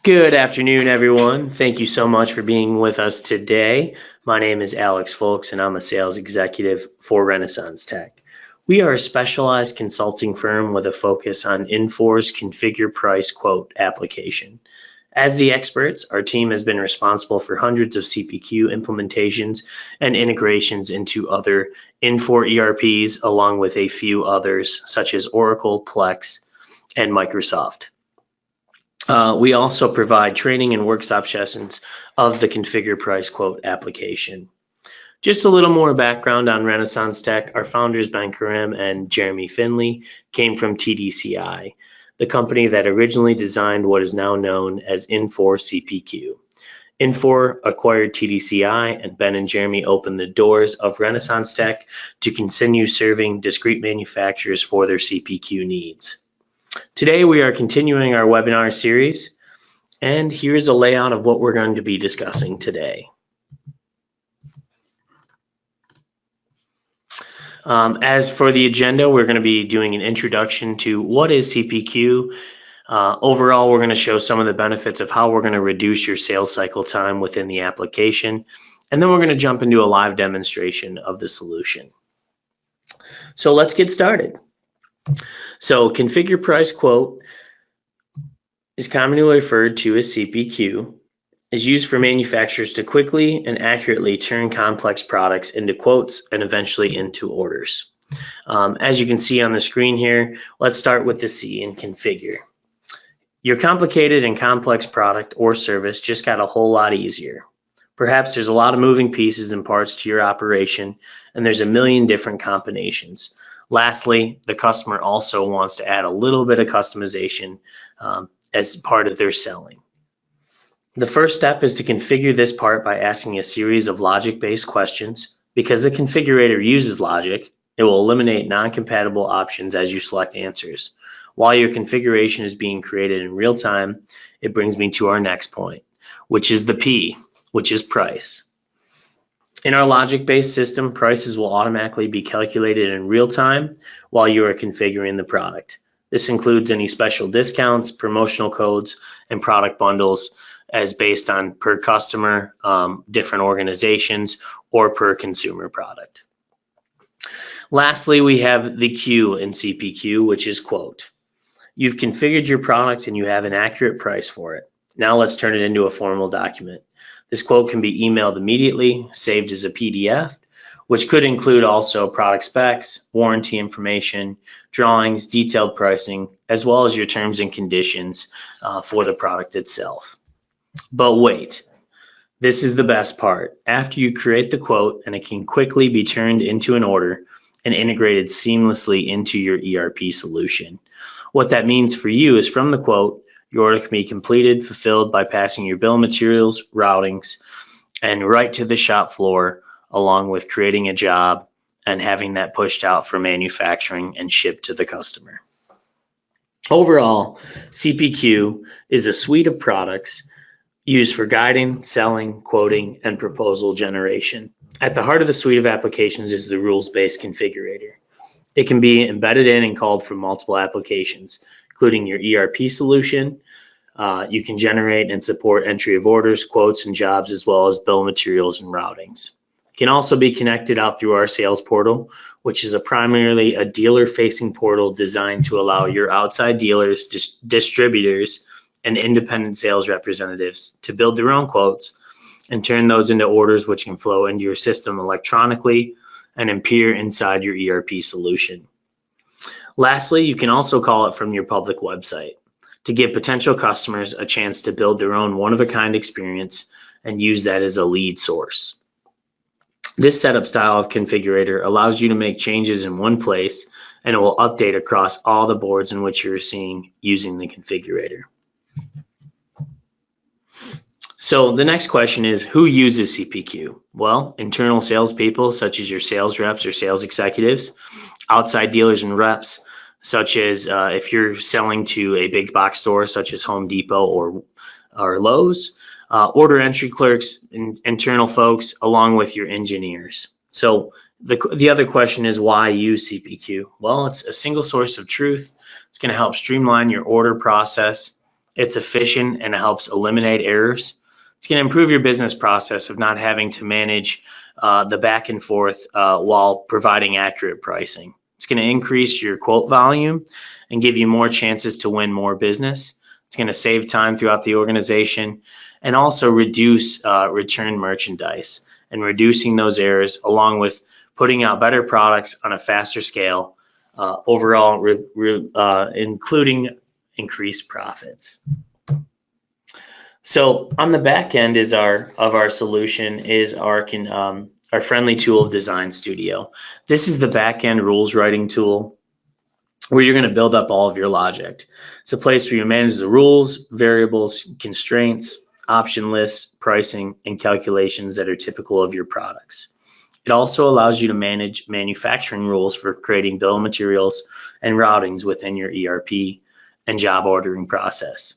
Good afternoon, everyone. Thank you so much for being with us today. My name is Alex Folks, and I'm a sales executive for RenaissanceTech. We are a specialized consulting firm with a focus on Infor configure price quote application. As the experts, our team has been responsible for hundreds of CPQ implementations and integrations into other Infor ERPs, along with a few others such as Oracle, Plex, and Microsoft. We also provide training and workshop sessions of the configure price quote application. Just a little more background on RenaissanceTech. Our founders, Ben Karim and Jeremy Finley, came from TDCI, the company that originally designed what is now known as Infor CPQ. Infor acquired TDCI, and Ben and Jeremy opened the doors of RenaissanceTech to continue serving discrete manufacturers for their CPQ needs. Today we are continuing our webinar series, and here's a layout of what we're going to be discussing today. As for the agenda, we're going to be doing an introduction to what is CPQ. Overall, we're going to show some of the benefits of how we're going to reduce your sales cycle time within the application, and then we're going to jump into a live demonstration of the solution. So let's get started. So configure price quote is commonly referred to as CPQ, is used for manufacturers to quickly and accurately turn complex products into quotes and eventually into orders. As you can see on the screen here, let's start with the C in configure. Your complicated and complex product or service just got a whole lot easier. Perhaps there's a lot of moving pieces and parts to your operation, and there's a million different combinations. Lastly, the customer also wants to add a little bit of customization as part of their selling. The first step is to configure this part by asking a series of logic-based questions. Because the configurator uses logic, it will eliminate non-compatible options as you select answers. While your configuration is being created in real time, it brings me to our next point, which is the P, which is price. In our logic-based system, prices will automatically be calculated in real time while you are configuring the product. This includes any special discounts, promotional codes, and product bundles as based on per customer, different organizations, or per consumer product. Lastly, we have the Q in CPQ, which is quote. You've configured your product and you have an accurate price for it. Now let's turn it into a formal document. This quote can be emailed immediately, saved as a PDF, which could include also product specs, warranty information, drawings, detailed pricing, as well as your terms and conditions for the product itself. But wait, this is the best part. After you create the quote, and it can quickly be turned into an order and integrated seamlessly into your ERP solution. What that means for you is from the quote, your order can be completed, fulfilled by passing your bill of materials, routings, and right to the shop floor, along with creating a job and having that pushed out for manufacturing and shipped to the customer. Overall, CPQ is a suite of products used for guiding, selling, quoting, and proposal generation. At the heart of the suite of applications is the rules-based configurator. It can be embedded in and called from multiple applications, including your ERP solution. You can generate and support entry of orders, quotes, and jobs, as well as bill of materials and routings. It can also be connected out through our sales portal, which is primarily a dealer-facing portal designed to allow your outside dealers, distributors, and independent sales representatives to build their own quotes and turn those into orders, which can flow into your system electronically and appear inside your ERP solution. Lastly, you can also call it from your public website to give potential customers a chance to build their own one-of-a-kind experience and use that as a lead source. This setup style of configurator allows you to make changes in one place, and it will update across all the boards in which you're seeing using the configurator. So the next question is, who uses CPQ? Well, internal salespeople such as your sales reps or sales executives, outside dealers and reps, such as if you're selling to a big box store such as Home Depot or Lowe's, order entry clerks, internal folks, along with your engineers. So the other question is, why use CPQ? Well, it's a single source of truth. It's going to help streamline your order process, It's efficient and it helps eliminate errors. It's going to improve your business process of not having to manage the back and forth while providing accurate pricing. It's going to increase your quote volume and give you more chances to win more business. It's going to save time throughout the organization and also reduce return merchandise and reducing those errors, along with putting out better products on a faster scale, overall including increased profits. So on the back end of our solution is our friendly tool of Design Studio. This is the back end rules writing tool where you're going to build up all of your logic. It's a place where you manage the rules, variables, constraints, option lists, pricing, and calculations that are typical of your products. It also allows you to manage manufacturing rules for creating bill of materials and routings within your ERP and job ordering process.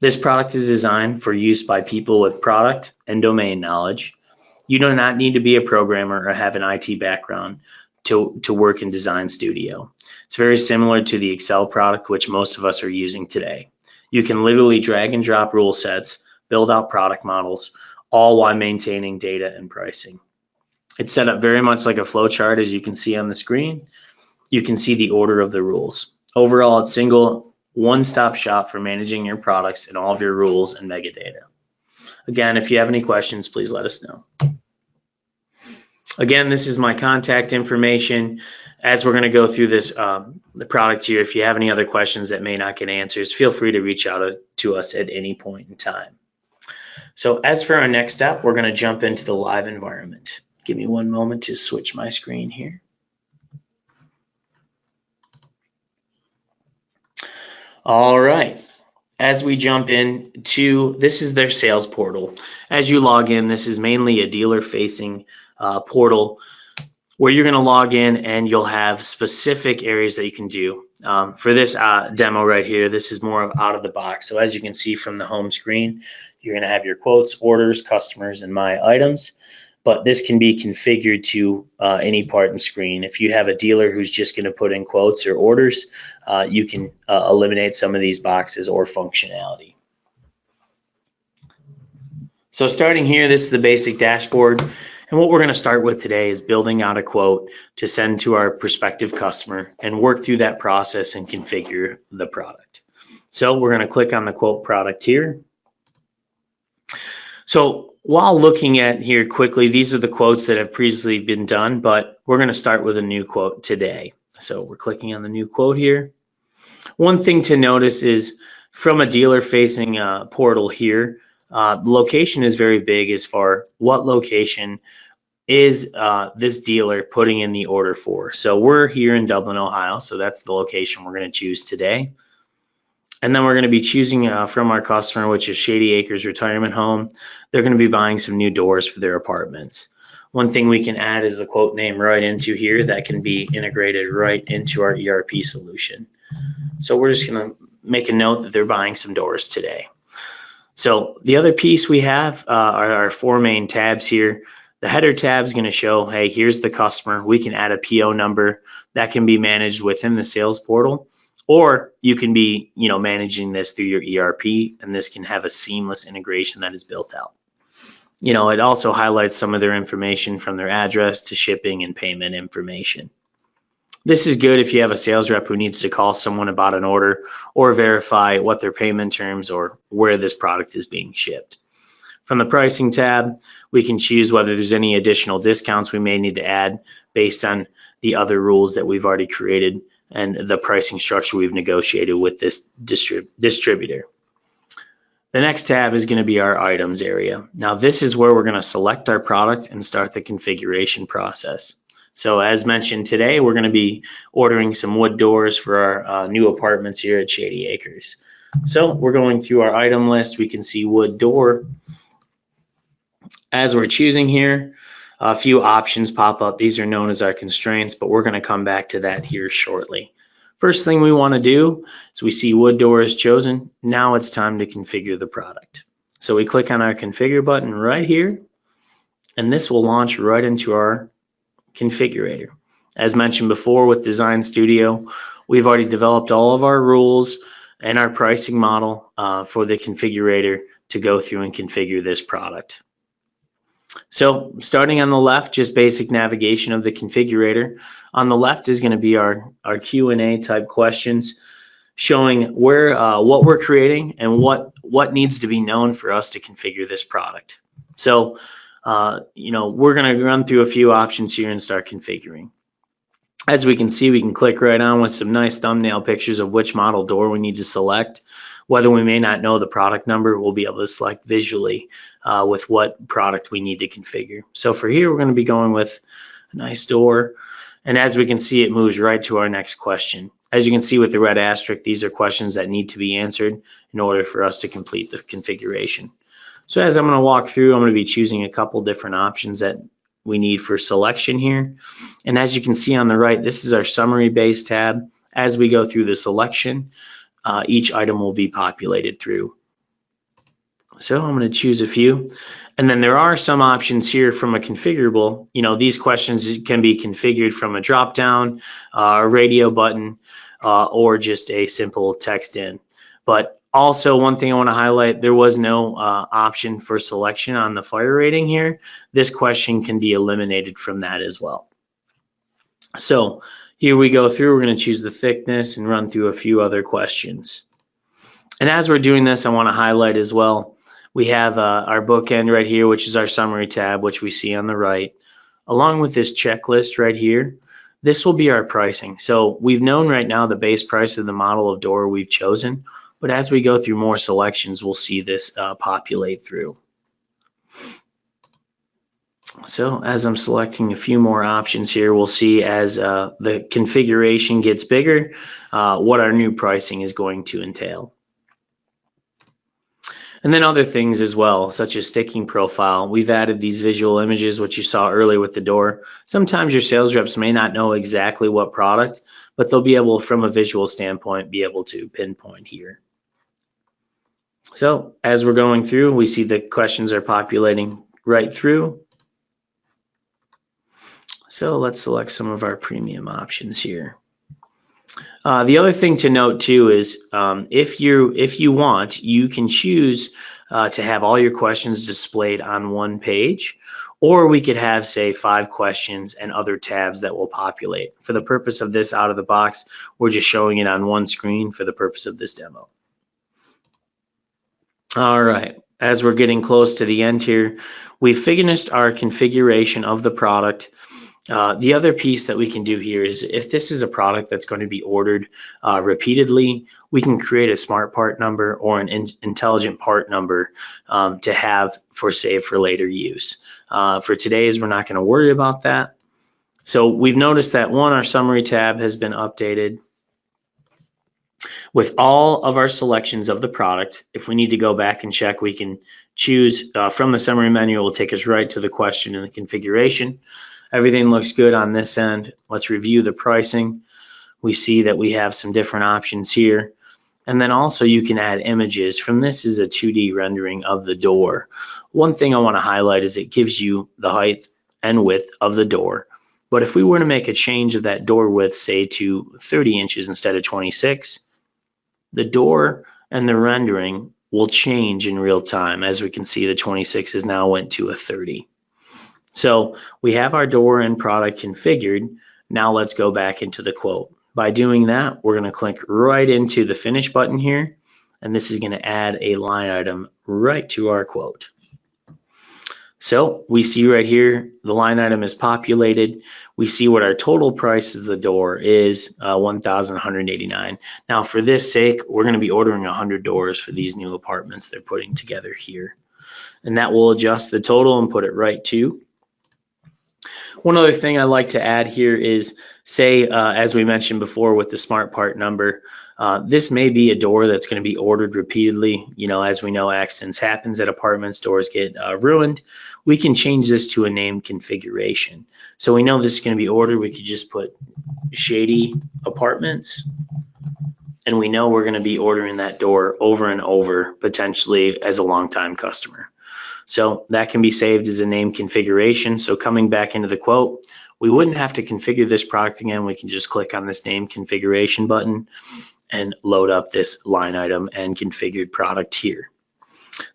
This product is designed for use by people with product and domain knowledge. You do not need to be a programmer or have an IT background to work in Design Studio. It's very similar to the Excel product, which most of us are using today. You can literally drag and drop rule sets, build out product models, all while maintaining data and pricing. It's set up very much like a flow chart, as you can see on the screen. You can see the order of the rules. Overall, it's single one-stop shop for managing your products and all of your rules and metadata. Again, if you have any questions, please let us know. Again, this is my contact information. As we're going to go through this the product here, if you have any other questions that may not get answers, feel free to reach out to us at any point in time. So as for our next step, we're going to jump into the live environment. Give me one moment to switch my screen here. All right. As we jump into, this is their sales portal. As you log in, this is mainly a dealer-facing portal where you're going to log in and you'll have specific areas that you can do. For this demo right here, this is more of out of the box. So as you can see from the home screen, you're going to have your quotes, orders, customers, and my items. But this can be configured to any part in screen. If you have a dealer who's just going to put in quotes or orders, you can eliminate some of these boxes or functionality. So starting here, this is the basic dashboard. And what we're going to start with today is building out a quote to send to our prospective customer and work through that process and configure the product. So we're going to click on the quote product here. So while looking at here quickly, these are the quotes that have previously been done, but we're going to start with a new quote today. So we're clicking on the new quote here. One thing to notice is from a dealer-facing portal here, the location is very big as far what location is this dealer putting in the order for. So we're here in Dublin, Ohio, so that's the location we're going to choose today. And then we're going to be choosing from our customer, which is Shady Acres Retirement Home. They're going to be buying some new doors for their apartments. One thing we can add is the quote name right into here that can be integrated right into our ERP solution. So we're just going to make a note that they're buying some doors today. So the other piece we have are our four main tabs here. The header tab is going to show, hey, here's the customer. We can add a PO number that can be managed within the sales portal, or you can be, managing this through your ERP, and this can have a seamless integration that is built out. It also highlights some of their information from their address to shipping and payment information. This is good if you have a sales rep who needs to call someone about an order or verify what their payment terms or where this product is being shipped. From the pricing tab, we can choose whether there's any additional discounts we may need to add based on the other rules that we've already created and the pricing structure we've negotiated with this distributor. The next tab is going to be our items area. Now this is where we're going to select our product and start the configuration process. So as mentioned today, we're going to be ordering some wood doors for our new apartments here at Shady Acres. So we're going through our item list. We can see wood door. As we're choosing here, a few options pop up. These are known as our constraints, but we're going to come back to that here shortly. First thing we want to do is we see wood door is chosen. Now it's time to configure the product. So we click on our configure button right here, and this will launch right into our configurator. As mentioned before with Design Studio, we've already developed all of our rules and our pricing model for the configurator to go through and configure this product. So starting on the left, just basic navigation of the configurator. On the left is going to be our Q&A type questions showing where what we're creating and what needs to be known for us to configure this product. So we're going to run through a few options here and start configuring. As we can see, we can click right on with some nice thumbnail pictures of which model door we need to select. Whether we may not know the product number, we'll be able to select visually with what product we need to configure. So for here, we're going to be going with a nice door. And as we can see, it moves right to our next question. As you can see with the red asterisk, these are questions that need to be answered in order for us to complete the configuration. So as I'm going to walk through, I'm going to be choosing a couple different options that we need for selection here. And as you can see on the right, this is our summary base tab. As we go through the selection, each item will be populated through. So I'm going to choose a few. And then there are some options here from a configurable. These questions can be configured from a drop down, a radio button, or just a simple text in. But also, one thing I want to highlight, there was no option for selection on the fire rating here. This question can be eliminated from that as well. So here we go through, we're going to choose the thickness and run through a few other questions. And as we're doing this, I want to highlight as well, we have our bookend right here, which is our summary tab, which we see on the right. Along with this checklist right here, this will be our pricing. So we've known right now the base price of the model of door we've chosen, but as we go through more selections, we'll see this populate through. So as I'm selecting a few more options here, we'll see as the configuration gets bigger, what our new pricing is going to entail. And then other things as well, such as sticking profile. We've added these visual images, which you saw earlier with the door. Sometimes your sales reps may not know exactly what product, but they'll be able, from a visual standpoint, be able to pinpoint here. So as we're going through, we see the questions are populating right through. So let's select some of our premium options here. The other thing to note too is if you want, you can choose to have all your questions displayed on one page, or we could have, say, 5 questions and other tabs that will populate. For the purpose of this out of the box, we're just showing it on one screen for the purpose of this demo. All right, as we're getting close to the end here, we've finished our configuration of the product. The other piece that we can do here is if this is a product that's going to be ordered repeatedly, we can create a smart part number or an intelligent part number to have for save for later use. For today's, we're not going to worry about that. So we've noticed that our summary tab has been updated with all of our selections of the product. If we need to go back and check, we can choose from the summary menu. It will take us right to the question and the configuration. Everything looks good on this end. Let's review the pricing. We see that we have some different options here. And then also you can add images. From this is a 2D rendering of the door. One thing I want to highlight is it gives you the height and width of the door. But if we were to make a change of that door width, say to 30 inches instead of 26, the door and the rendering will change in real time. As we can see, the 26 has now went to a 30. So we have our door and product configured. Now let's go back into the quote. By doing that, we're going to click right into the finish button here, and this is going to add a line item right to our quote. So we see right here the line item is populated. We see what our total price of the door is, $1,189. Now for this sake, we're going to be ordering 100 doors for these new apartments they're putting together here. And that will adjust the total and put it right to. One other thing I like to add here is, say, as we mentioned before with the smart part number, this may be a door that's going to be ordered repeatedly. As we know, accidents happen at apartments, doors get ruined. We can change this to a named configuration. So we know this is going to be ordered. We could just put Shady Apartments, and we know we're going to be ordering that door over and over, potentially as a longtime customer. So that can be saved as a name configuration. So coming back into the quote, we wouldn't have to configure this product again. We can just click on this name configuration button, and load up this line item and configured product here.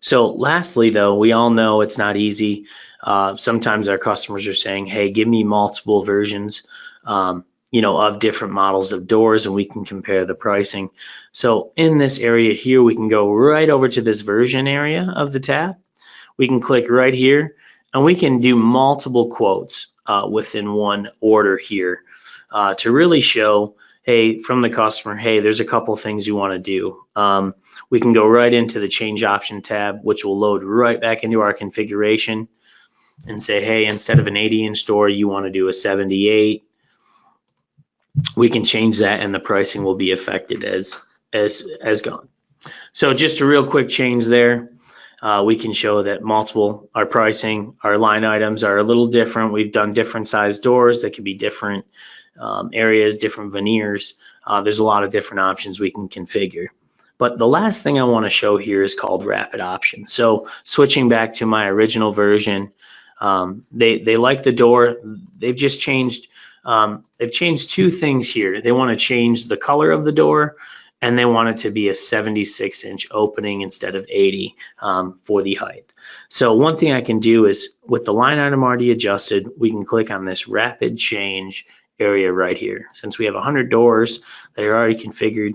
So lastly, though, we all know it's not easy. Sometimes our customers are saying, hey, give me multiple versions, of different models of doors, and we can compare the pricing. So in this area here, we can go right over to this version area of the tab. We can click right here, and we can do multiple quotes within one order here to really show, hey, from the customer, hey, there's a couple things you want to do. We can go right into the change option tab, which will load right back into our configuration and say, hey, instead of an 80-inch door, you want to do a 78. We can change that, and the pricing will be affected as gone. So just a real quick change there. We can show that our pricing, our line items are a little different. We've done different size doors that could be different areas, different veneers. There's a lot of different options we can configure. But the last thing I want to show here is called rapid option. So switching back to my original version, they like the door. They've just changed. They've changed two things here. They want to change the color of the door, and they want it to be a 76-inch opening instead of 80 for the height. So one thing I can do is, with the line item already adjusted, we can click on this rapid change area right here. Since we have 100 doors that are already configured,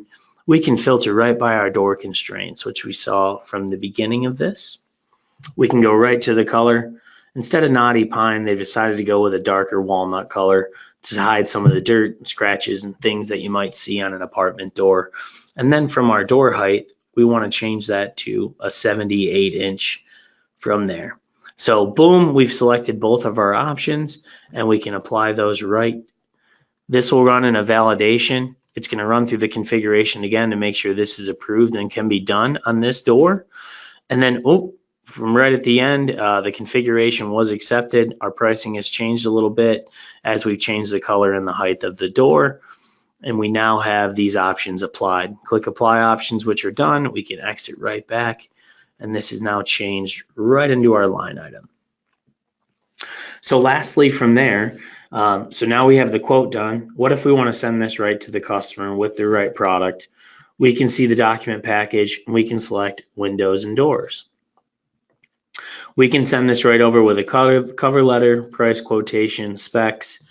we can filter right by our door constraints, which we saw from the beginning of this. We can go right to the color. Instead of knotty pine, they've decided to go with a darker walnut color to hide some of the dirt and scratches and things that you might see on an apartment door. And then from our door height, we want to change that to a 78-inch from there. So boom, we've selected both of our options, and we can apply those right. This will run in a validation. It's going to run through the configuration again to make sure this is approved and can be done on this door. And then, from right at the end, the configuration was accepted. Our pricing has changed a little bit as we've changed the color and the height of the door. And we now have these options applied. Click Apply Options, which are done. We can exit right back. And this is now changed right into our line item. So lastly from there, so now we have the quote done. What if we want to send this right to the customer with the right product? We can see the document package, and we can select windows and doors. We can send this right over with a cover letter, price quotation, specs,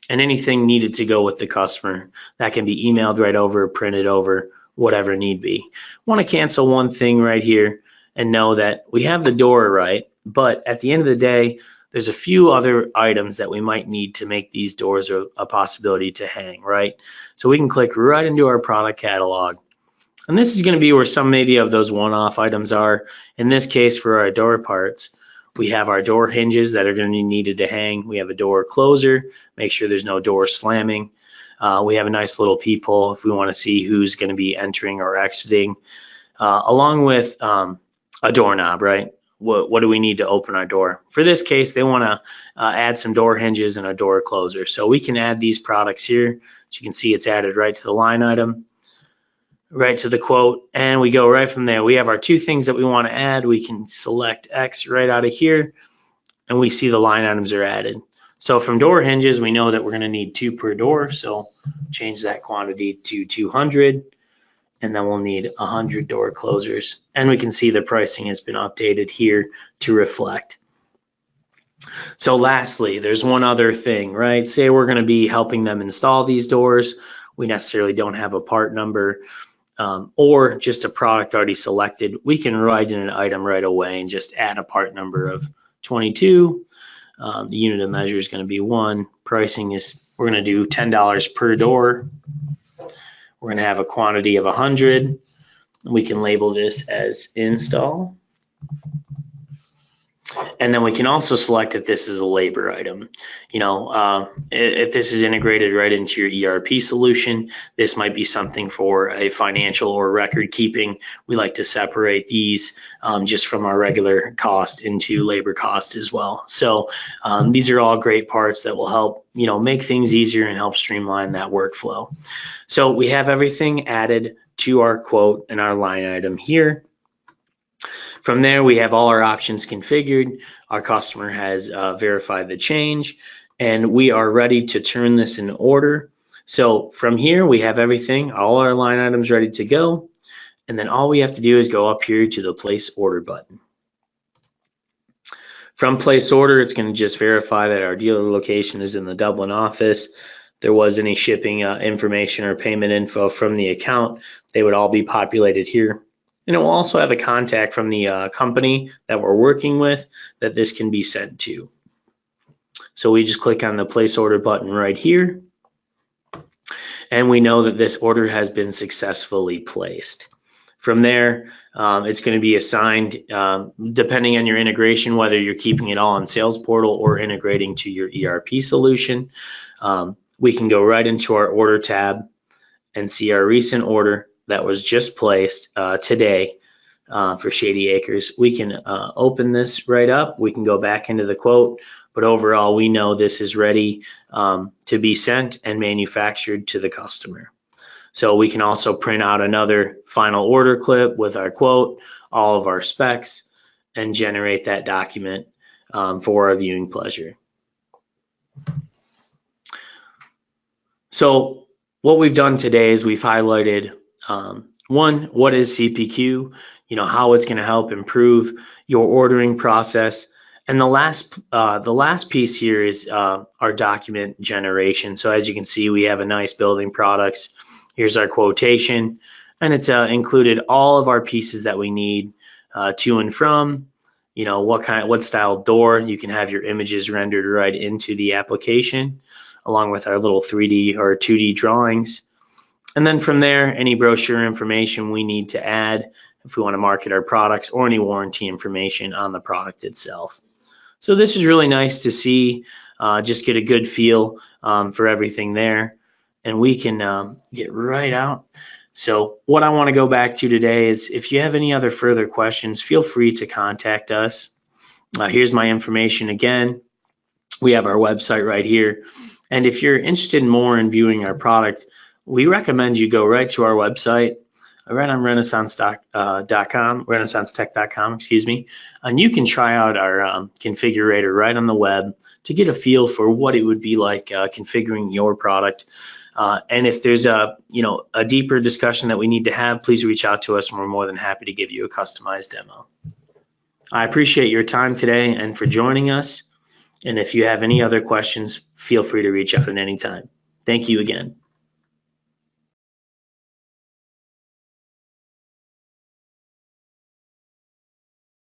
and anything needed to go with the customer. That can be emailed right over, printed over, whatever need be. Want to cancel one thing right here and know that we have the door right, but at the end of the day, there's a few other items that we might need to make these doors a possibility to hang, right? So we can click right into our product catalog. And this is going to be where some maybe of those one-off items are. In this case, for our door parts, we have our door hinges that are going to be needed to hang. We have a door closer, make sure there's no door slamming. We have a nice little peephole if we want to see who's going to be entering or exiting, along with a doorknob, right? What do we need to open our door? For this case, they want to add some door hinges and a door closer. So we can add these products here. So you can see it's added right to the line item, right to the quote, and we go right from there. We have our two things that we want to add. We can select X right out of here, and we see the line items are added. So from door hinges, we know that we're going to need 2 per door. So change that quantity to 200. And then we'll need 100 door closers. And we can see the pricing has been updated here to reflect. So lastly, there's one other thing, right? Say we're going to be helping them install these doors. We necessarily don't have a part number or just a product already selected. We can write in an item right away and just add a part number of 22. The unit of measure is going to be 1. Pricing is, we're going to do $10 per door. We're going to have a quantity of 100. We can label this as install. And then we can also select if this is a labor item. If this is integrated right into your ERP solution, this might be something for a financial or record keeping. We like to separate these just from our regular cost into labor cost as well. So these are all great parts that will help, make things easier and help streamline that workflow. So we have everything added to our quote and our line item here. From there, we have all our options configured. Our customer has verified the change, and we are ready to turn this in order. So from here, we have everything, all our line items ready to go. And then all we have to do is go up here to the place order button. From place order, it's going to just verify that our dealer location is in the Dublin office. If there was any shipping information or payment info from the account, they would all be populated here. And it will also have a contact from the company that we're working with that this can be sent to. So we just click on the place order button right here. And we know that this order has been successfully placed. From there, it's going to be assigned, depending on your integration, whether you're keeping it all in Sales Portal or integrating to your ERP solution. We can go right into our order tab and see our recent order that was just placed today for Shady Acres. We can open this right up. We can go back into the quote, but overall, we know this is ready to be sent and manufactured to the customer. So we can also print out another final order clip with our quote, all of our specs, and generate that document for our viewing pleasure. So what we've done today is we've highlighted one, what is CPQ, how it's going to help improve your ordering process. And the last piece here is our document generation. So as you can see, we have a nice building products. Here's our quotation, and it's included all of our pieces that we need to and from, what style door. You can have your images rendered right into the application, along with our little 3D or 2D drawings. And then from there, any brochure information we need to add if we want to market our products, or any warranty information on the product itself. So this is really nice to see, just get a good feel for everything there. And we can get right out. So what I want to go back to today is, if you have any other further questions, feel free to contact us. Here's my information again. We have our website right here. And if you're interested more in viewing our product, we recommend you go right to our website, right on RenaissanceTech.com, excuse me, and you can try out our configurator right on the web to get a feel for what it would be like configuring your product. And if there's a deeper discussion that we need to have, please reach out to us and we're more than happy to give you a customized demo. I appreciate your time today and for joining us. And if you have any other questions, feel free to reach out at any time. Thank you again.